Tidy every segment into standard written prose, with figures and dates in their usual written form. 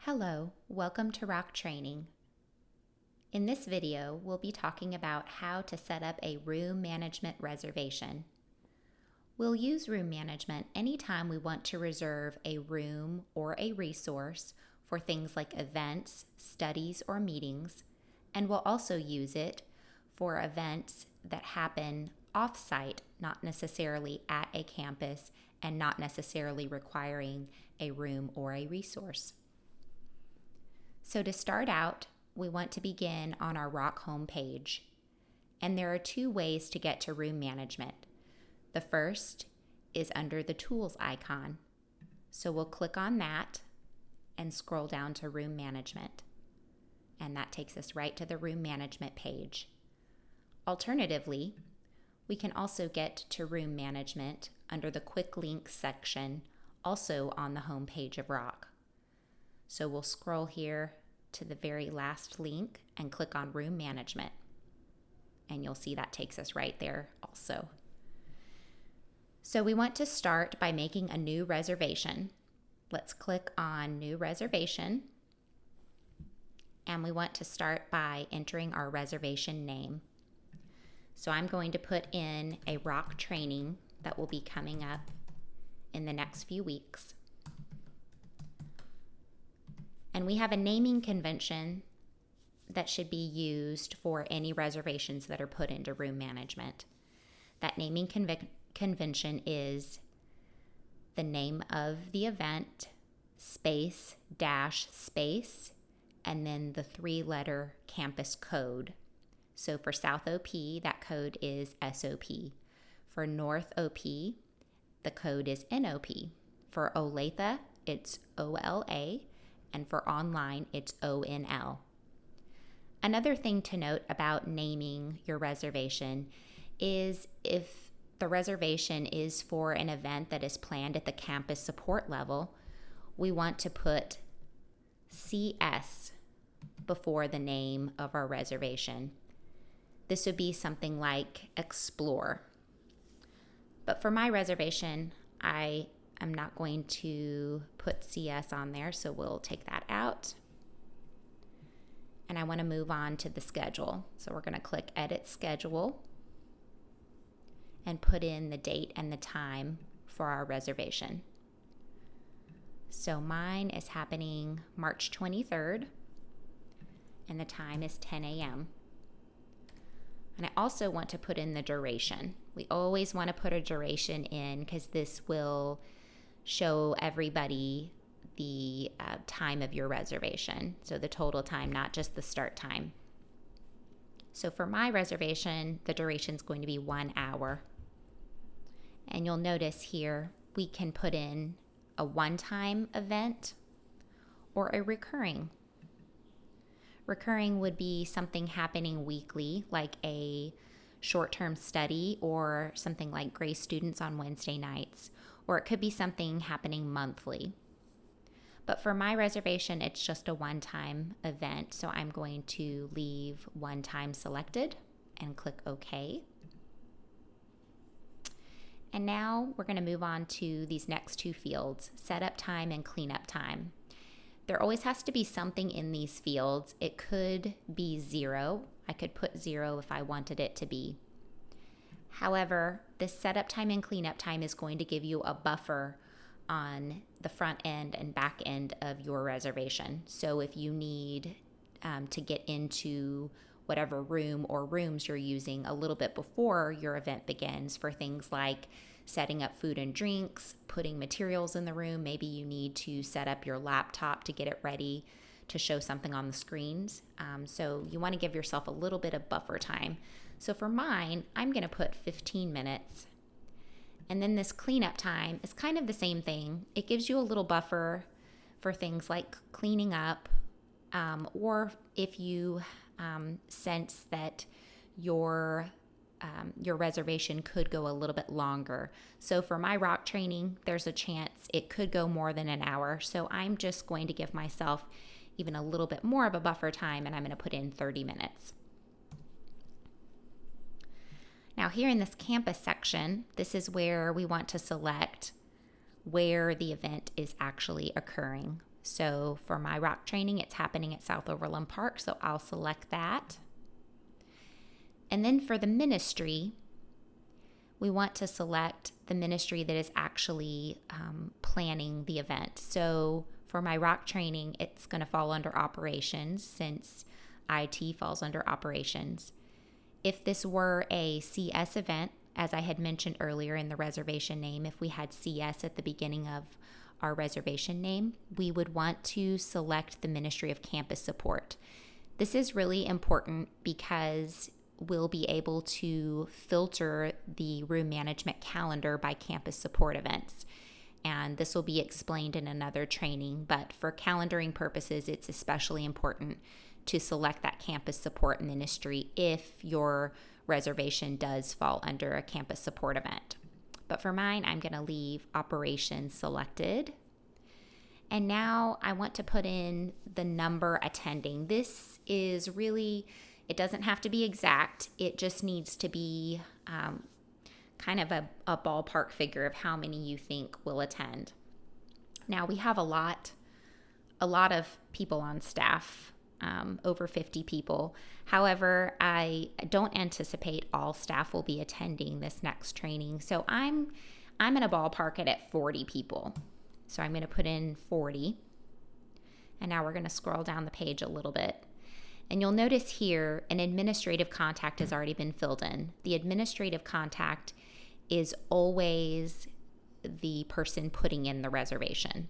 Hello, welcome to Rock Training. In this video, we'll be talking about how to set up a room management reservation. We'll use room management anytime we want to reserve a room or a resource for things like events, studies, or meetings, and we'll also use it for events that happen off-site, not necessarily at a campus and not necessarily requiring a room or a resource. So to start out, we want to begin on our Rock home page. And there are two ways to get to room management. The first is under the tools icon. So we'll click on that and scroll down to room management. And that takes us right to the room management page. Alternatively, we can also get to room management under the quick links section, also on the home page of Rock. So we'll scroll here to the very last link and click on room management. And you'll see that takes us right there also. So we want to start by making a new reservation. Let's click on new reservation. And we want to start by entering our reservation name. So I'm going to put in a Rock training that will be coming up in the next few weeks. And we have a naming convention that should be used for any reservations that are put into room management. That naming convention is the name of the event, space, dash, space, and then the 3-letter campus code. So for South OP, that code is SOP. For North OP, the code is NOP. For Olathe, it's OLA. And for online, it's ONL. Another thing to note about naming your reservation is if the reservation is for an event that is planned at the campus support level, we want to put CS before the name of our reservation. This would be something like Explore. But for my reservation, I'm not going to put CS on there, so we'll take that out. And I want to move on to the schedule. So we're going to click Edit Schedule and put in the date and the time for our reservation. So mine is happening March 23rd, and the time is 10 a.m. And I also want to put in the duration. We always want to put a duration in because this will show everybody the time of your reservation. So the total time, not just the start time. So for my reservation, the duration is going to be 1 hour. And you'll notice here, we can put in a one-time event or a recurring. Recurring would be something happening weekly, like a short-term study or something like Grace Students on Wednesday nights, or it could be something happening monthly. But for my reservation, it's just a one-time event, so I'm going to leave one time selected and click OK. And now we're going to move on to these next two fields, setup time and cleanup time. There always has to be something in these fields. It could be 0. I could put 0 if I wanted it to be. However, this setup time and cleanup time is going to give you a buffer on the front end and back end of your reservation. So if you need to get into whatever room or rooms you're using a little bit before your event begins for things like setting up food and drinks, putting materials in the room, maybe you need to set up your laptop to get it ready to show something on the screens. So you want to give yourself a little bit of buffer time. So for mine, I'm going to put 15 minutes. And then this cleanup time is kind of the same thing. It gives you a little buffer for things like cleaning up, or if you sense that your reservation could go a little bit longer. So for my Rock training, there's a chance it could go more than an hour. So I'm just going to give myself even a little bit more of a buffer time, and I'm going to put in 30 minutes. Now here in this campus section, this is where we want to select where the event is actually occurring. So for my rock training, it's happening at South Overland Park, so I'll select that. And then for the ministry, we want to select the ministry that is actually planning the event. So for my rock training, it's going to fall under operations since IT falls under operations. If this were a CS event, as I had mentioned earlier in the reservation name, if we had CS at the beginning of our reservation name, we would want to select the Ministry of Campus Support. This is really important because we'll be able to filter the room management calendar by campus support events. And this will be explained in another training, but for calendaring purposes, it's especially important to select that campus support ministry if your reservation does fall under a campus support event. But for mine, I'm going to leave operations selected. And now I want to put in the number attending. This is really, it doesn't have to be exact. It just needs to be kind of a ballpark figure of how many you think will attend. Now we have a lot of people on staff, over 50 people. However, I don't anticipate all staff will be attending this next training. So I'm in a ballpark at 40 people. So I'm going to put in 40. And now we're going to scroll down the page a little bit. And you'll notice here an administrative contact has already been filled in. The administrative contact is always the person putting in the reservation.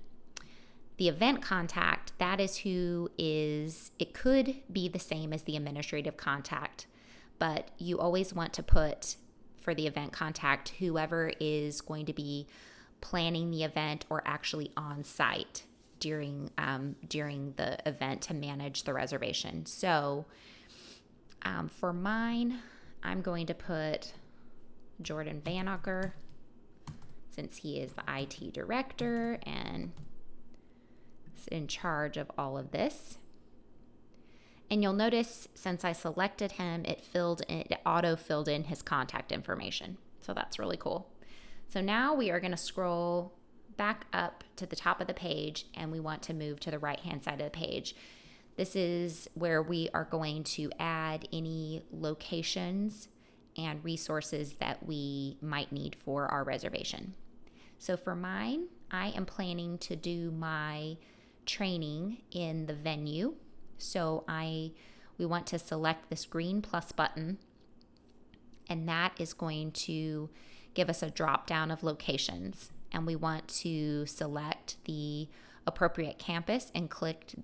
The event contact, that is who is, it could be the same as the administrative contact, but you always want to put for the event contact whoever is going to be planning the event or actually on site during the event to manage the reservation. So for mine, I'm going to put Jordan Vanacker, since he is the IT director and in charge of all of this. And you'll notice since I selected him, it auto-filled in his contact information. So that's really cool. So now we are going to scroll back up to the top of the page and we want to move to the right-hand side of the page. This is where we are going to add any locations and resources that we might need for our reservation. So for mine, I am planning to do my training in the venue. So we want to select this green plus button, and that is going to give us a drop down of locations. And we want to select the appropriate campus and click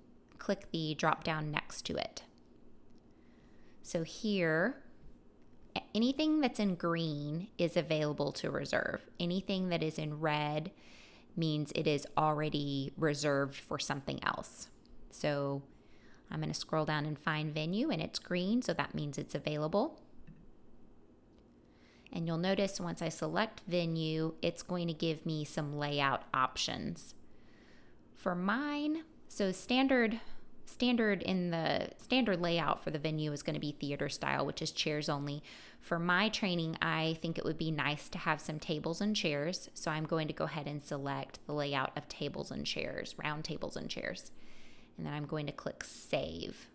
the drop down next to it. So here, anything that's in green is available to reserve. Anything that is in red means it is already reserved for something else. So I'm going to scroll down and find venue, and it's green, so that means it's available. And you'll notice once I select venue, it's going to give me some layout options. For mine, so standard layout for the venue is going to be theater style, which is chairs only. For my training, I think it would be nice to have some tables and chairs. So I'm going to go ahead and select the layout of tables and chairs, round tables and chairs. And then I'm going to click save.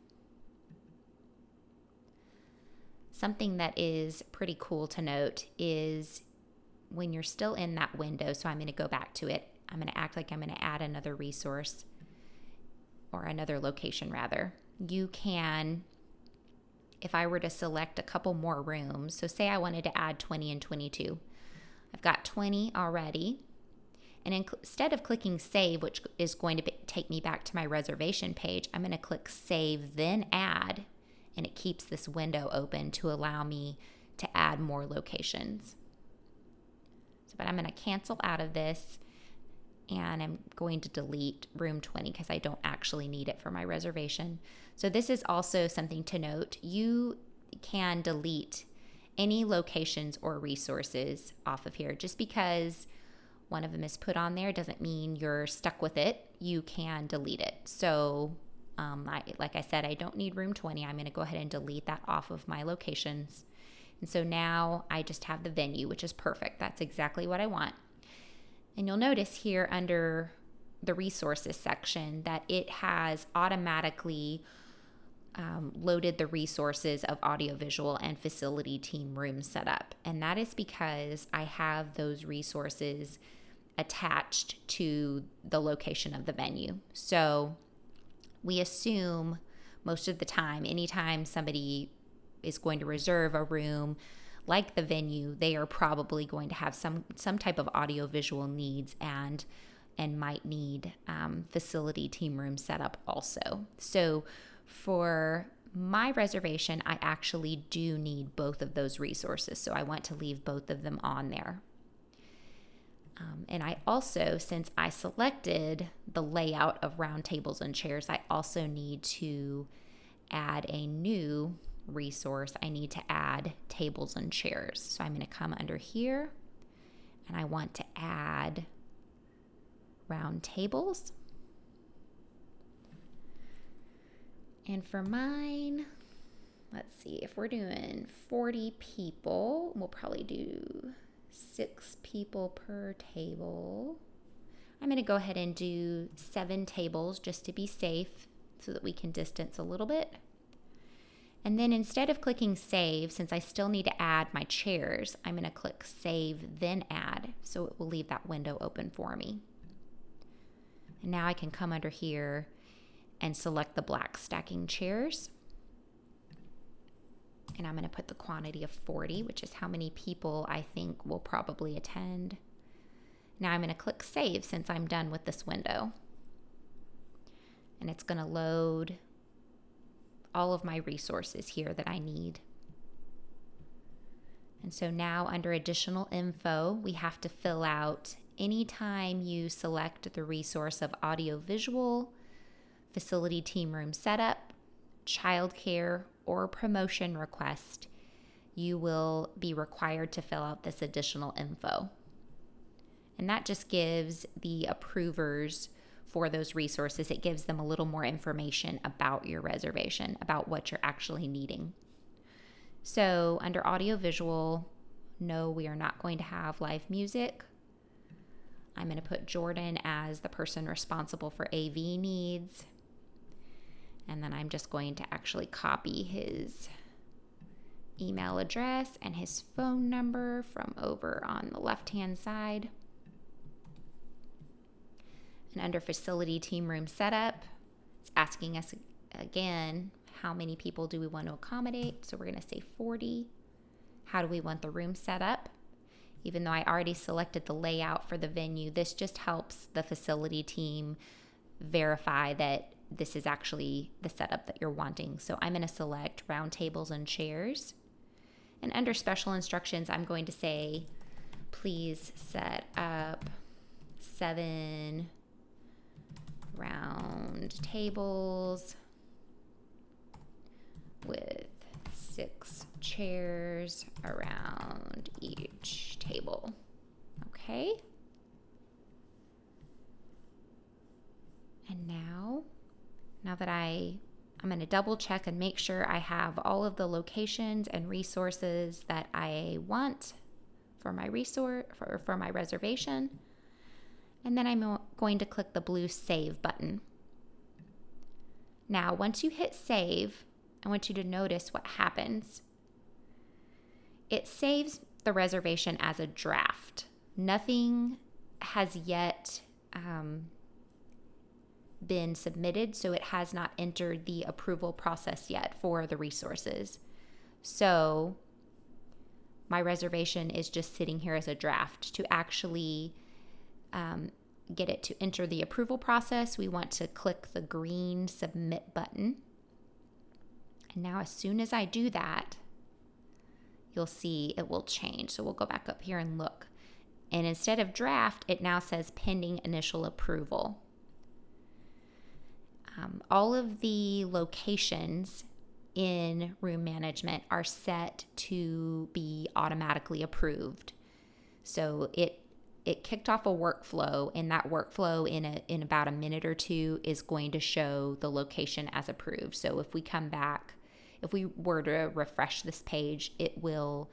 Something that is pretty cool to note is when you're still in that window, so I'm going to go back to it. I'm going to act like I'm going to add another resource, or another location rather. You can, if I were to select a couple more rooms, so say I wanted to add 20 and 22. I've got 20 already. And instead of clicking save, which is going to take me back to my reservation page, I'm going to click save, then add, and it keeps this window open to allow me to add more locations. But I'm going to cancel out of this, and I'm going to delete room 20 because I don't actually need it for my reservation. So this is also something to note. You can delete any locations or resources off of here. Just because one of them is put on there doesn't mean you're stuck with it. You can delete it. So like I said, I don't need room 20. I'm going to go ahead and delete that off of my locations. And so now I just have the venue, which is perfect. That's exactly what I want. And you'll notice here under the resources section that it has automatically loaded the resources of audiovisual and facility team room setup. And that is because I have those resources attached to the location of the venue. So we assume most of the time, anytime somebody is going to reserve a room like the venue, they are probably going to have some type of audiovisual needs and might need facility team room setup also. So for my reservation, I actually do need both of those resources. So I want to leave both of them on there. And I also, since I selected the layout of round tables and chairs, I also need to add a new resource. I need to add tables and chairs. So I'm going to come under here and I want to add round tables. And for mine, let's see, if we're doing 40 people, we'll probably do 6 people per table. I'm going to go ahead and do 7 tables just to be safe so that we can distance a little bit. And then instead of clicking save, since I still need to add my chairs, I'm going to click save, then add. So it will leave that window open for me. And now I can come under here and select the black stacking chairs. And I'm going to put the quantity of 40, which is how many people I think will probably attend. Now I'm going to click save since I'm done with this window. And it's going to load all of my resources here that I need. And so now under additional info, we have to fill out anytime you select the resource of audiovisual, facility team room setup, childcare, or promotion request, you will be required to fill out this additional info. And that just gives the approvers for those resources, it gives them a little more information about your reservation, about what you're actually needing. So under audiovisual, no, we are not going to have live music. I'm going to put Jordan as the person responsible for AV needs. And then I'm just going to actually copy his email address and his phone number from over on the left-hand side. And under facility team room setup, it's asking us again, how many people do we want to accommodate? So we're going to say 40. How do we want the room set up? Even though I already selected the layout for the venue, this just helps the facility team verify that this is actually the setup that you're wanting. So I'm going to select round tables and chairs. And under special instructions, I'm going to say, please set up 7 round tables with 6 chairs around each table. Okay. And now that I'm going to double check and make sure I have all of the locations and resources that I want for my for my reservation. And then I'm going to click the blue save button. Now, once you hit save, I want you to notice what happens. It saves the reservation as a draft. Nothing has yet been submitted, so it has not entered the approval process yet for the resources. So my reservation is just sitting here as a draft. To actually get it to enter the approval process, we want to click the green submit button. And now as soon as I do that, you'll see it will change. So we'll go back up here and look. And instead of draft, it now says pending initial approval. All of the locations in room management are set to be automatically approved. So it kicked off a workflow, and that workflow in about a minute or two is going to show the location as approved. So if we come back, if we were to refresh this page, it will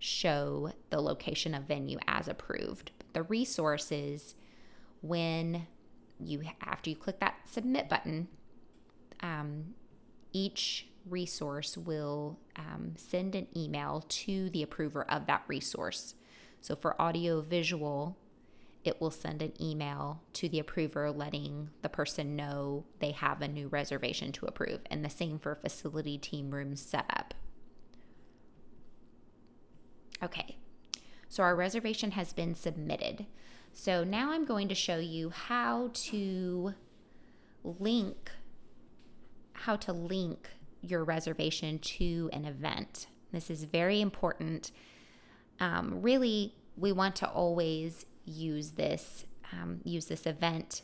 show the location of venue as approved. The resources, when after you click that submit button, each resource will send an email to the approver of that resource. So for audio visual, it will send an email to the approver letting the person know they have a new reservation to approve. And the same for facility team room setup. Okay, so our reservation has been submitted. So now I'm going to show you how to link your reservation to an event. This is very important. Really, we want to always use this event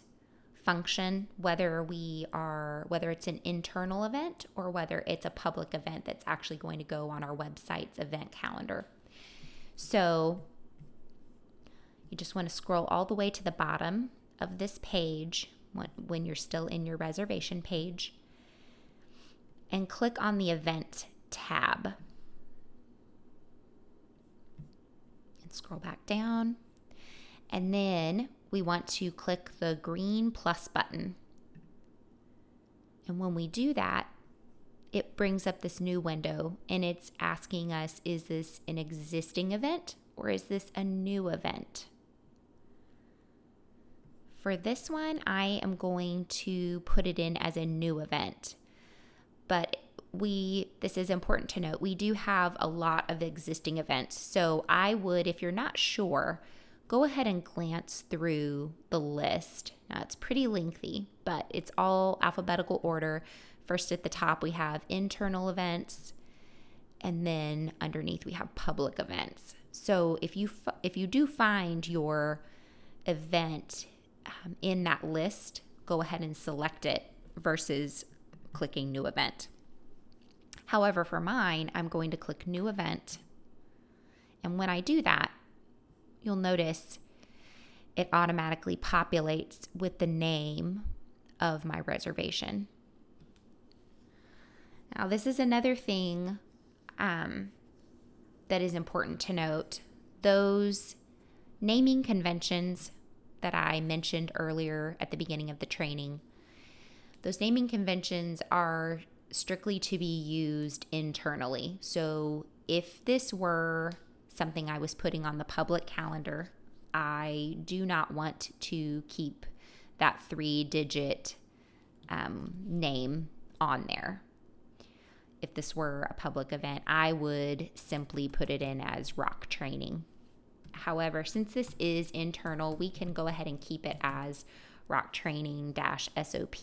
function, whether it's an internal event or whether it's a public event that's actually going to go on our website's event calendar. So you just want to scroll all the way to the bottom of this page when you're still in your reservation page and click on the event tab. And scroll back down. And then we want to click the green plus button. And when we do that, it brings up this new window and it's asking us, is this an existing event or is this a new event? For this one, I am going to put it in as a new event. But this is important to note, we do have a lot of existing events. So I would, if you're not sure, go ahead and glance through the list. Now it's pretty lengthy, but it's all alphabetical order. First at the top, we have internal events, and then underneath we have public events. So if you do find your event in that list, go ahead and select it versus clicking new event. However, for mine, I'm going to click new event. And when I do that, you'll notice it automatically populates with the name of my reservation. Now, this is another thing that is important to note. Those naming conventions that I mentioned earlier at the beginning of the training, those naming conventions are strictly to be used internally. So if this were something I was putting on the public calendar, I do not want to keep that 3-digit name on there. If this were a public event, I would simply put it in as Rock Training. However, since this is internal, we can go ahead and keep it as Rock Training-SOP.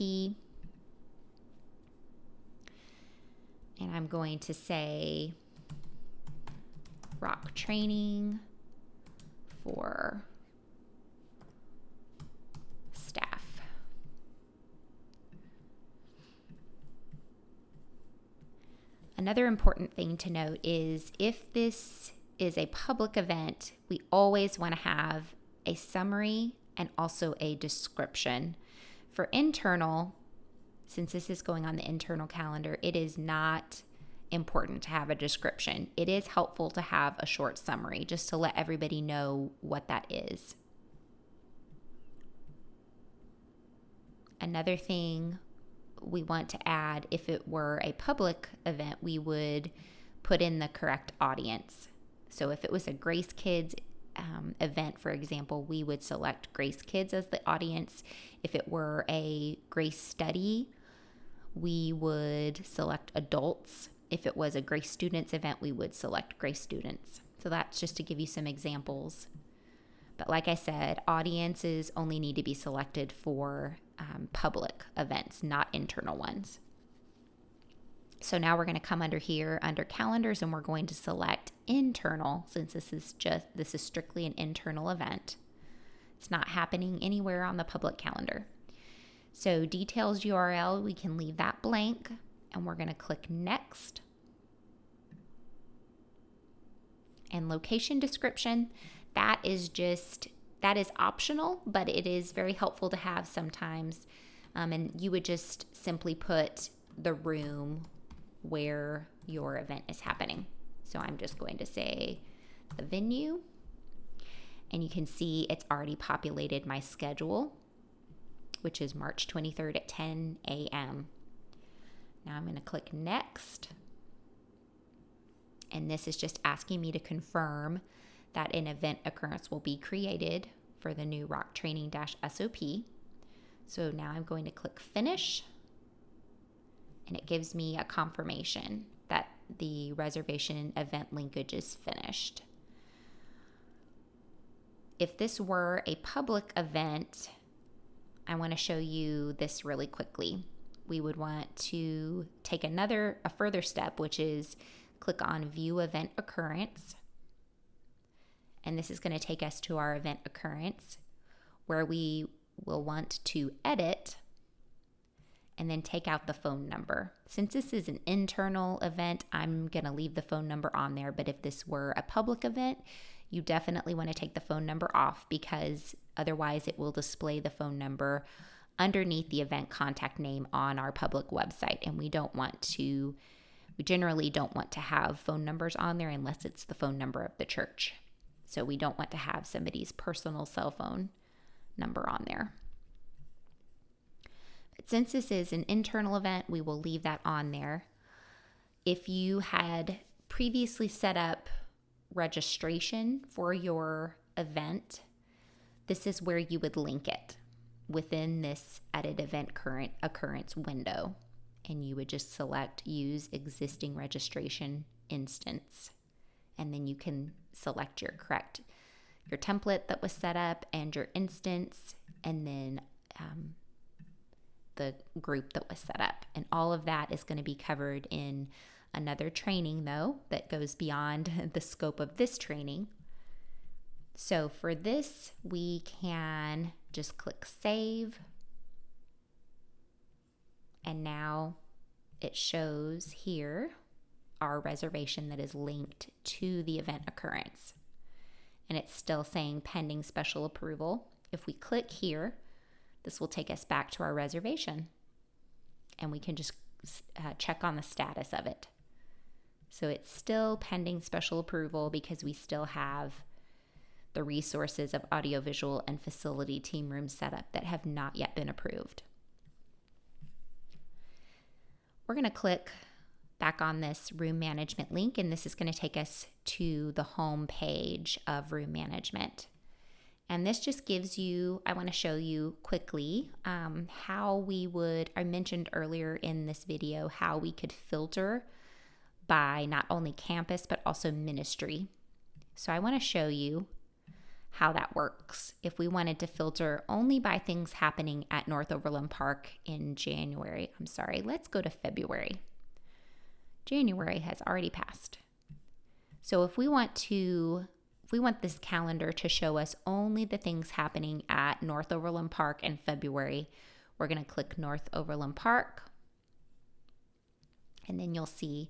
And I'm going to say Rock Training for staff. Another important thing to note is if this is a public event, we always want to have a summary and also a description. For internal, since this is going on the internal calendar, it is not important to have a description. It is helpful to have a short summary just to let everybody know what that is. Another thing we want to add, if it were a public event, we would put in the correct audience. So if it was a Grace Kids event, for example, we would select Grace Kids as the audience. If it were a Grace Study, we would select adults. If it was a Grace Students event, we would select Grace Students. So that's just to give you some examples. But like I said, audiences only need to be selected for public events, not internal ones. So now we're going to come under here, under calendars, and we're going to select internal, since this is strictly an internal event. It's not happening anywhere on the public calendar. So details URL, we can leave that blank, and we're going to click next. And location description, that is optional, but it is very helpful to have sometimes. And you would just simply put the room where your event is happening. So I'm just going to say the venue, and you can see it's already populated my schedule which is March 23rd at 10 a.m. Now I'm going to click next. And this is just asking me to confirm that an event occurrence will be created for the new Rock Training-SOP. So now I'm going to click finish, and it gives me a confirmation that the reservation event linkage is finished. If this were a public event, I want to show you this really quickly. We would want to take a further step, which is click on View Event Occurrence. And this is going to take us to our event occurrence, where we will want to edit and then take out the phone number. Since this is an internal event, I'm going to leave the phone number on there. But if this were a public event, you definitely want to take the phone number off, because otherwise it will display the phone number underneath the event contact name on our public website. And we generally don't want to have phone numbers on there unless it's the phone number of the church. So we don't want to have somebody's personal cell phone number on there. But since this is an internal event, we will leave that on there. If you had previously set up registration for your event, this is where you would link it within this edit event current occurrence window. And you would just select use existing registration instance. And then you can select your template that was set up and your instance, and then the group that was set up. And all of that is going to be covered in another training, though, that goes beyond the scope of this training. So for this, we can just click save. And now it shows here our reservation that is linked to the event occurrence. And it's still saying pending special approval. If we click here, this will take us back to our reservation. And we can just check on the status of it. So it's still pending special approval because we still have the resources of audiovisual and facility team rooms set up that have not yet been approved. We're going to click back on this room management link, and this is going to take us to the home page of room management. And this just gives you, I want to show you quickly how I mentioned earlier in this video, how we could filter by not only campus, but also ministry. So I want to show you how that works. If we wanted to filter only by things happening at North Overland Park in January, let's go to February. January has already passed. So if we want this calendar to show us only the things happening at North Overland Park in February, we're going to click North Overland Park. And then you'll see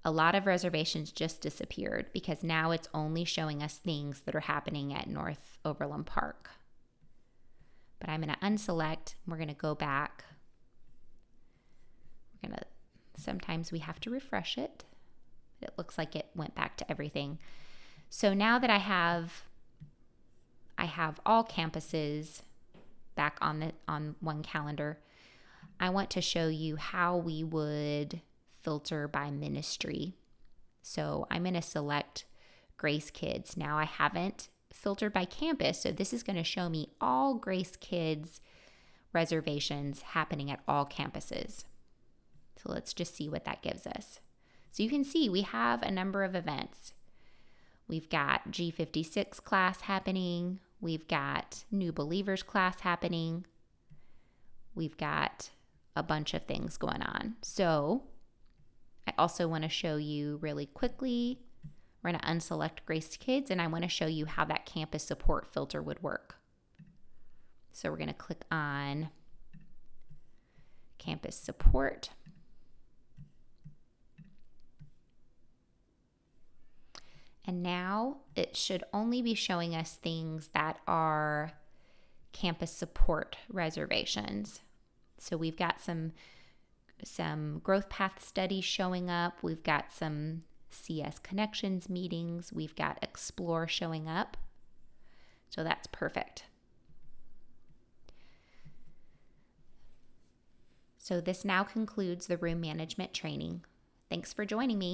a lot of reservations just disappeared because now it's only showing us things that are happening at North Overland Park. But I'm going to unselect. We're going to go back. Sometimes we have to refresh it. It looks like it went back to everything. So now that I have all campuses back on one calendar, I want to show you how we would filter by ministry. So I'm going to select Grace Kids. Now I haven't filtered by campus, so this is going to show me all Grace Kids reservations happening at all campuses. So let's just see what that gives us. So you can see we have a number of events. We've got G56 class happening. We've got New Believers class happening. We've got a bunch of things going on. So I also want to show you really quickly, we're going to unselect Grace Kids, and I want to show you how that campus support filter would work. So we're going to click on campus support. And now it should only be showing us things that are campus support reservations. So we've got some growth path studies showing up. We've got some CS Connections meetings. We've got Explore showing up. So that's perfect. So this now concludes the room management training. Thanks for joining me.